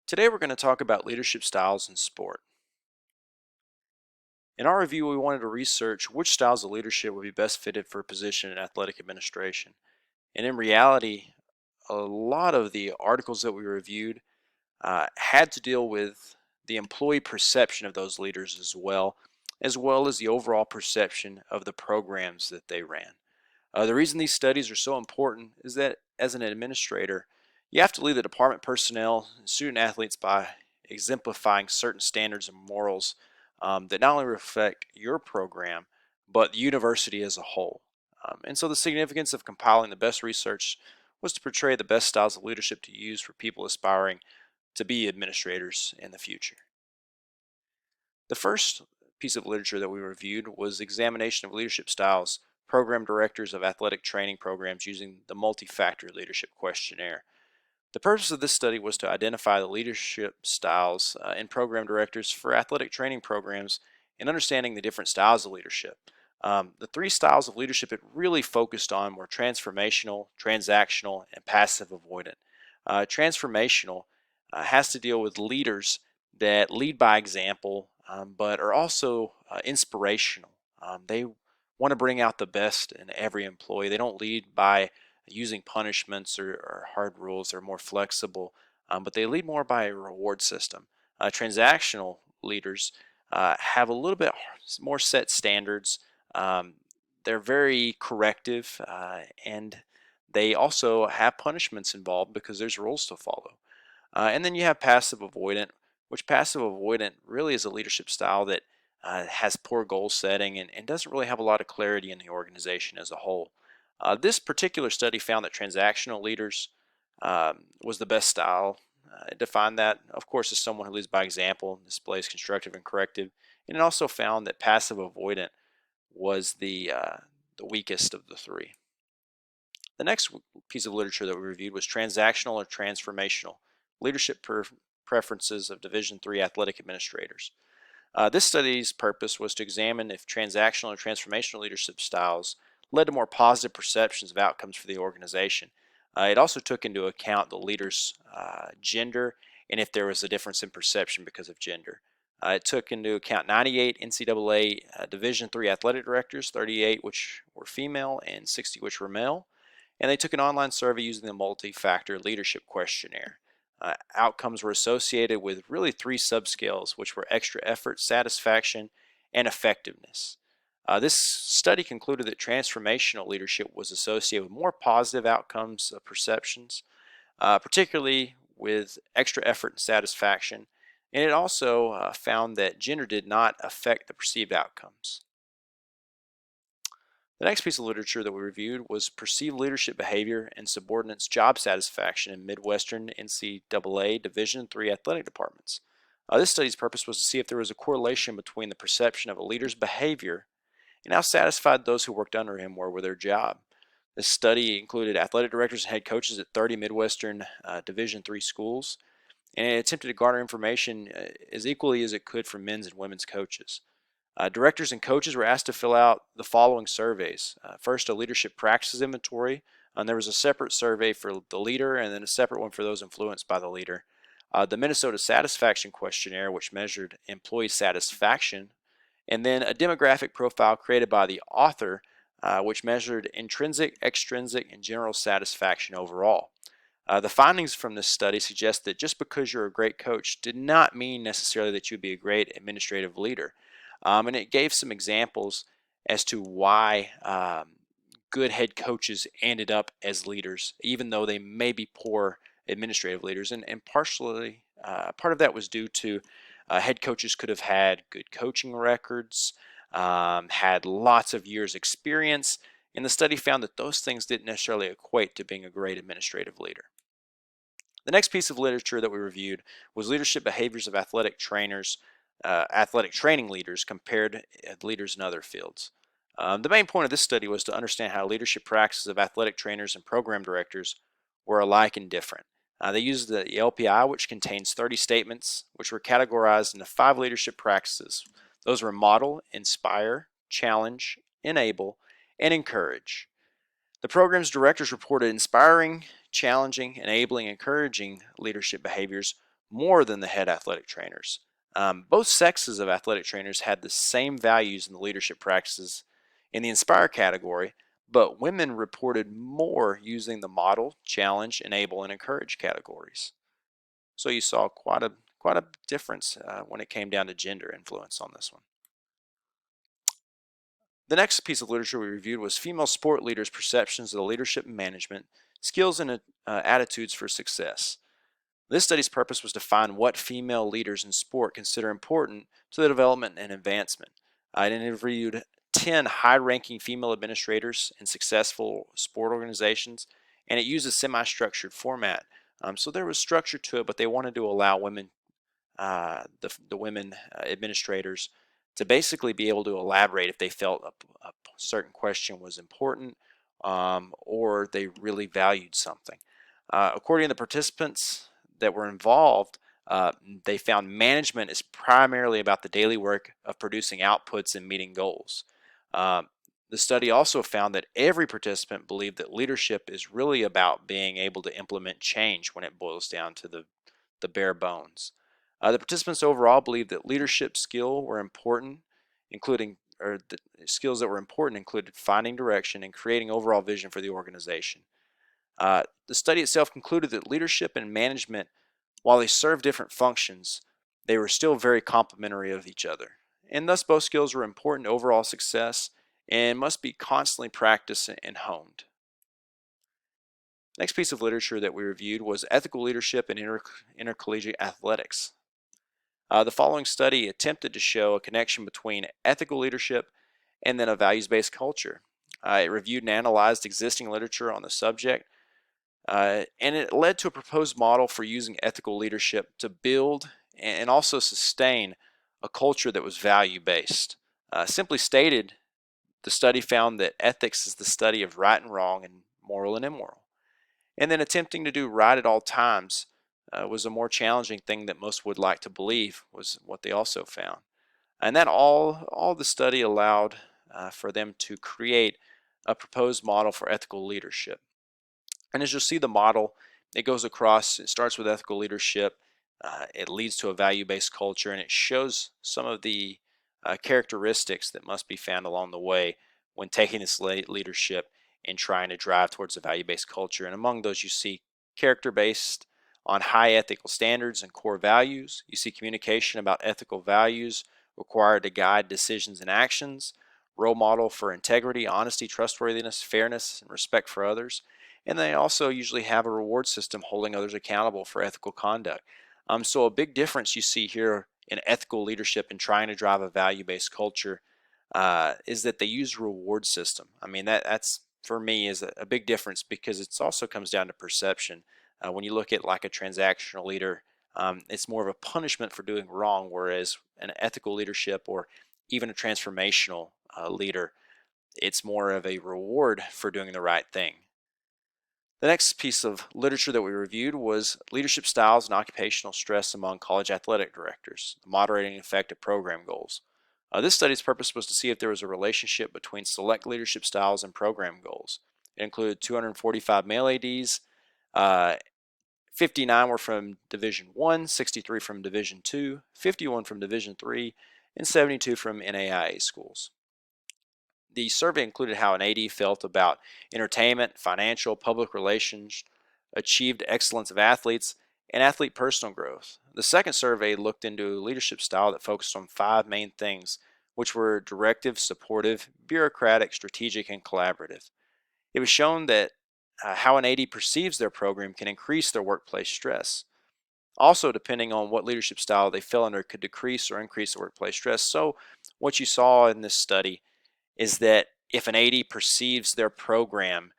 Today we're going to talk about leadership styles in sport. In our review, we wanted to research which styles of leadership would be best fitted for a position in athletic administration. And in reality, a lot of the articles that we reviewed had to deal with the employee perception of those leaders as well as the overall perception of the programs that they ran. The reason these studies are so important is that as an administrator, you have to lead the department personnel and student athletes by exemplifying certain standards and morals that not only reflect your program, but the university as a whole. And so the significance of compiling the best research was to portray the best styles of leadership to use for people aspiring to be administrators in the future. The first piece of literature that we reviewed was Examination of Leadership Styles, Program Directors of Athletic Training Programs using the Multi-Factor Leadership Questionnaire. The purpose of this study was to identify the leadership styles in program directors for athletic training programs and understanding the different styles of leadership. The three styles of leadership it really focused on were transformational, transactional, and passive avoidant. Transformational has to deal with leaders that lead by example, but are also inspirational. They want to bring out the best in every employee. They don't lead by using punishments or hard rules. They're more flexible, but they lead more by a reward system. Transactional leaders have a little bit more set standards. Um, they're very corrective, and they also have punishments involved because there's rules to follow. And then you have passive avoidant, which passive avoidant really is a leadership style that has poor goal setting and doesn't really have a lot of clarity in the organization as a whole. This particular study found that transactional leaders was the best style. It defined that, of course, as someone who leads by example, displays constructive and corrective, and it also found that passive avoidant was the weakest of the three. The next piece of literature that we reviewed was Transactional or Transformational Leadership Preferences of Division III Athletic Administrators. This study's purpose was to examine if transactional or transformational leadership styles led to more positive perceptions of outcomes for the organization. It also took into account the leader's gender and if there was a difference in perception because of gender. It took into account 98 NCAA Division III athletic directors, 38 which were female and 60 which were male. And they took an online survey using the multi-factor leadership questionnaire. Outcomes were associated with really three subscales, which were extra effort, satisfaction, and effectiveness. This study concluded that transformational leadership was associated with more positive outcomes of perceptions, particularly with extra effort and satisfaction. And it also found that gender did not affect the perceived outcomes. The next piece of literature that we reviewed was Perceived Leadership Behavior and Subordinates Job Satisfaction in Midwestern NCAA Division III athletic departments. This study's purpose was to see if there was a correlation between the perception of a leader's behavior and how satisfied those who worked under him were with their job. This study included athletic directors and head coaches at 30 Midwestern Division III schools, and it attempted to garner information as equally as it could from men's and women's coaches. Directors and coaches were asked to fill out the following surveys. First, a leadership practices inventory, and there was a separate survey for the leader and then a separate one for those influenced by the leader. The Minnesota Satisfaction Questionnaire, which measured employee satisfaction, and then a demographic profile created by the author, which measured intrinsic, extrinsic, and general satisfaction overall. The findings from this study suggest that just because you're a great coach did not mean necessarily that you'd be a great administrative leader. And it gave some examples as to why good head coaches ended up as leaders, even though they may be poor administrative leaders. And partially, part of that was due to head coaches could have had good coaching records, had lots of years experience, and the study found that those things didn't necessarily equate to being a great administrative leader. The next piece of literature that we reviewed was leadership behaviors of athletic trainers, athletic training leaders compared to leaders in other fields. The main point of this study was to understand how leadership practices of athletic trainers and program directors were alike and different. They used the LPI, which contains 30 statements, which were categorized into 5 leadership practices. Those were model, inspire, challenge, enable, and encourage. The program's directors reported inspiring, challenging, enabling, encouraging leadership behaviors more than the head athletic trainers. Both sexes of athletic trainers had the same values in the leadership practices in the inspire category, but women reported more using the model, challenge, enable, and encourage categories. So you saw quite a difference when it came down to gender influence on this one. The next piece of literature we reviewed was female sport leaders' perceptions of the leadership and management, skills and attitudes for success. This study's purpose was to find what female leaders in sport consider important to the development and advancement. It interviewed 10 high-ranking female administrators in successful sport organizations, and it used a semi-structured format. So there was structure to it, but they wanted to allow women, the women administrators, to basically be able to elaborate if they felt a certain question was important or they really valued something. According to the participants that were involved, they found management is primarily about the daily work of producing outputs and meeting goals. The study also found that every participant believed that leadership is really about being able to implement change when it boils down to the bare bones. The participants overall believed that leadership skills were important, the skills that were important included finding direction and creating overall vision for the organization. The study itself concluded that leadership and management, while they serve different functions, they were still very complementary of each other, and thus both skills were important to overall success and must be constantly practiced and honed. Next piece of literature that we reviewed was Ethical Leadership in Intercollegiate Athletics. The following study attempted to show a connection between ethical leadership and then a values-based culture. It reviewed and analyzed existing literature on the subject, and it led to a proposed model for using ethical leadership to build and also sustain a culture that was value-based. Simply stated, the study found that ethics is the study of right and wrong and moral and immoral. And then attempting to do right at all times was a more challenging thing that most would like to believe, was what they also found. And that all the study allowed for them to create a proposed model for ethical leadership. And as you'll see, the model, it goes across, it starts with ethical leadership, it leads to a value-based culture, and it shows some of the characteristics that must be found along the way when taking this leadership and trying to drive towards a value-based culture. And among those, you see character-based on high ethical standards and core values. You see communication about ethical values required to guide decisions and actions, role model for integrity, honesty, trustworthiness, fairness, and respect for others. And they also usually have a reward system holding others accountable for ethical conduct. So a big difference you see here in ethical leadership and trying to drive a value-based culture is that they use reward system. I mean, that's for me is a big difference, because it also comes down to perception. When you look at like a transactional leader, it's more of a punishment for doing wrong, whereas an ethical leadership or even a transformational leader, it's more of a reward for doing the right thing. The next piece of literature that we reviewed was Leadership Styles and Occupational Stress Among College Athletic Directors, the Moderating Effect of Program Goals. This study's purpose was to see if there was a relationship between select leadership styles and program goals. It included 245 male ADs, 59 were from Division I, 63 from Division II, 51 from Division III, and 72 from NAIA schools. The survey included how an AD felt about entertainment, financial, public relations, achieved excellence of athletes, and athlete personal growth. The second survey looked into a leadership style that focused on 5 main things, which were directive, supportive, bureaucratic, strategic, and collaborative. It was shown that how an AD perceives their program can increase their workplace stress. Also, depending on what leadership style they fell under, could decrease or increase the workplace stress. So what you saw in this study is that if an AD perceives their program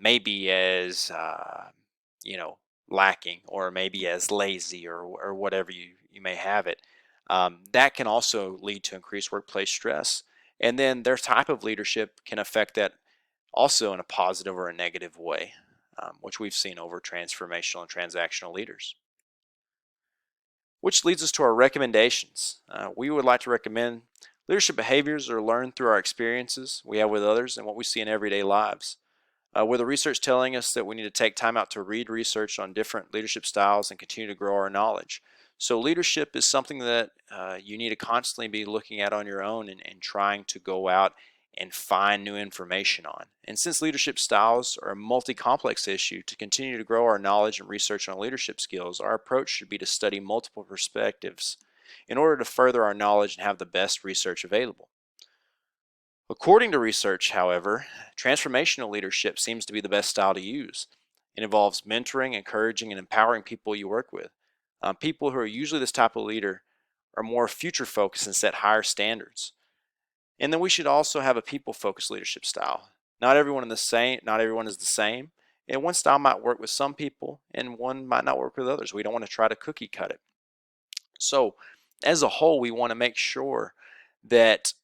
maybe as lacking, or maybe as lazy, or whatever you may have it, that can also lead to increased workplace stress. And then their type of leadership can affect that also in a positive or a negative way, which we've seen over transformational and transactional leaders. Which leads us to our recommendations. We would like to recommend leadership behaviors are learned through our experiences we have with others and what we see in everyday lives. with the research telling us that we need to take time out to read research on different leadership styles and continue to grow our knowledge. So leadership is something that you need to constantly be looking at on your own and trying to go out and find new information on. And since leadership styles are a multi-complex issue, to continue to grow our knowledge and research on leadership skills, our approach should be to study multiple perspectives in order to further our knowledge and have the best research available. According to research, however, transformational leadership seems to be the best style to use. It involves mentoring, encouraging, and empowering people you work with. People who are usually this type of leader are more future focused and set higher standards. And then we should also have a people focused leadership style. Not everyone is the same, and one style might work with some people and one might not work with others. We don't want to try to cookie cut it. So, as a whole, we want to make sure that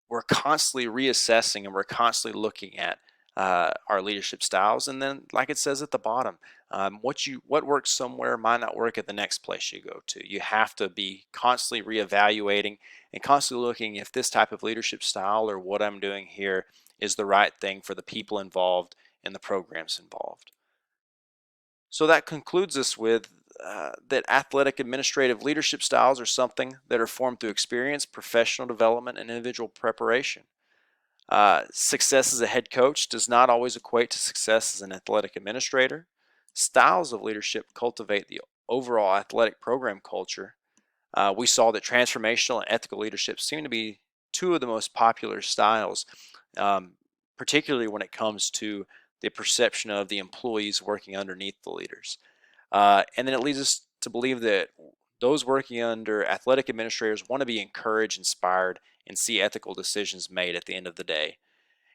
we're constantly reassessing and we're constantly looking at our leadership styles. And then, like it says at the bottom, what works somewhere might not work at the next place you go to. You have to be constantly reevaluating and constantly looking if this type of leadership style or what I'm doing here is the right thing for the people involved and the programs involved. So that concludes us with that athletic administrative leadership styles are something that are formed through experience, professional development, and individual preparation. Success as a head coach does not always equate to success as an athletic administrator. Styles of leadership cultivate the overall athletic program culture. We saw that transformational and ethical leadership seem to be two of the most popular styles, particularly when it comes to the perception of the employees working underneath the leaders. And then it leads us to believe that those working under athletic administrators want to be encouraged, inspired, and see ethical decisions made at the end of the day.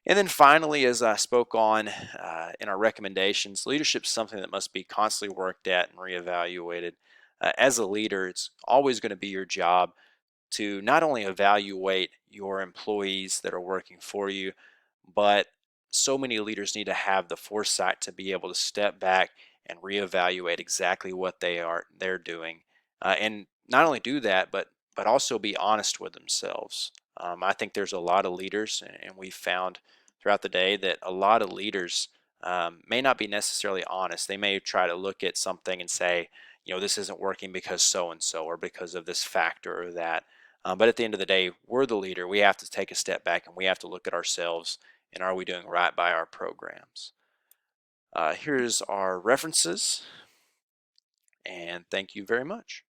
And then finally, as I spoke on in our recommendations, leadership is something that must be constantly worked at and reevaluated. As a leader, it's always going to be your job to not only evaluate your employees that are working for you, but so many leaders need to have the foresight to be able to step back and reevaluate exactly what they're doing, and not only do that, but also be honest with themselves. I think there's a lot of leaders, and we've found throughout the day that a lot of leaders may not be necessarily honest. They may try to look at something and say, this isn't working because so and so, or because of this factor or that. But at the end of the day, we're the leader. We have to take a step back and we have to look at ourselves and are we doing right by our programs. Here's our references, and thank you very much.